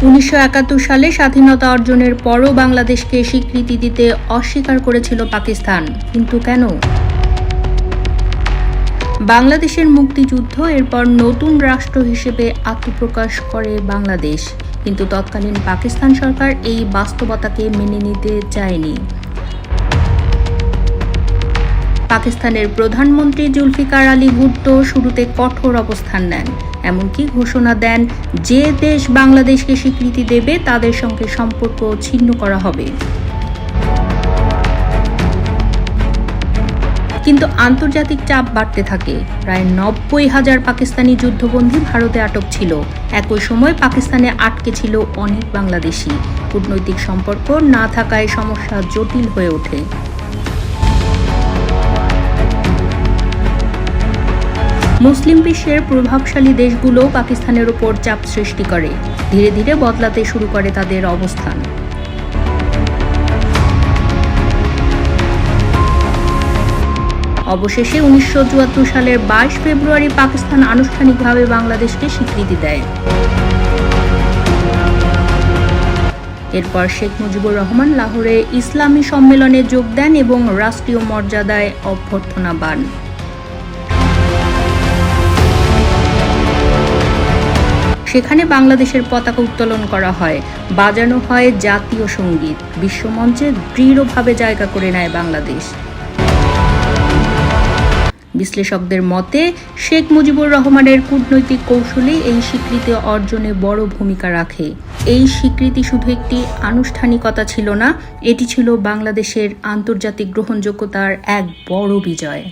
1971 সালে স্বাধীনতা অর্জনের পরও বাংলাদেশকে স্বীকৃতি দিতে অস্বীকার করেছিল পাকিস্তান। কিন্তু কেন? বাংলাদেশের মুক্তিযুদ্ধ এরপর নতুন রাষ্ট্র হিসেবে আত্মপ্রকাশ করে বাংলাদেশ, কিন্তু তৎকালীন পাকিস্তান সরকার এই বাস্তবতাকে মেনে নিতে চায়নি। পাকিস্তানের প্রধানমন্ত্রী জুলফিকার আলী ভুট্টো শুরুতে কঠোর অবস্থান নেন, এমনকি ঘোষণা দেন যে দেশ বাংলাদেশকে স্বীকৃতি দেবে তাদের সঙ্গে সম্পর্ক ছিন্ন করা হবে। কিন্তু আন্তর্জাতিক চাপ বাড়তে থাকে। প্রায় 90,000 পাকিস্তানি যুদ্ধবন্দী ভারতে আটক ছিল। একই সময় পাকিস্তানে আটকে ছিল অনেক বাংলাদেশি। কূটনৈতিক সম্পর্ক না থাকায় সমস্যা জটিল হয়ে ওঠে। মুসলিম বিশ্বের প্রভাবশালী দেশগুলো পাকিস্তানের উপর চাপ সৃষ্টি করে, ধীরে ধীরে বদলাতে শুরু করে তাদের অবস্থান। অবশেষে 1974 সালের 22 ফেব্রুয়ারি পাকিস্তান আনুষ্ঠানিকভাবে বাংলাদেশকে স্বীকৃতি দেয়। এরপর শেখ মুজিবুর রহমান লাহোরে ইসলামী সম্মেলনে যোগ দেন এবং রাষ্ট্রীয় মর্যাদায় অভ্যর্থনা পান। সেখানে বাংলাদেশের পতাকা উত্তোলন করা হয়, বাজানো হয় জাতীয় সঙ্গীত। বিশ্বমঞ্চে দৃঢ়ভাবে জায়গা করে নেয় বাংলাদেশ। বিশ্লেষকদের মতে শেখ মুজিবুর রহমানের কূটনৈতিক কৌশলই এই স্বীকৃতি অর্জনে বড় ভূমিকা রাখে। এই স্বীকৃতি শুধু একটি আনুষ্ঠানিকতা ছিল না, এটি ছিল বাংলাদেশের আন্তর্জাতিক গ্রহণযোগ্যতার এক বড় বিজয়।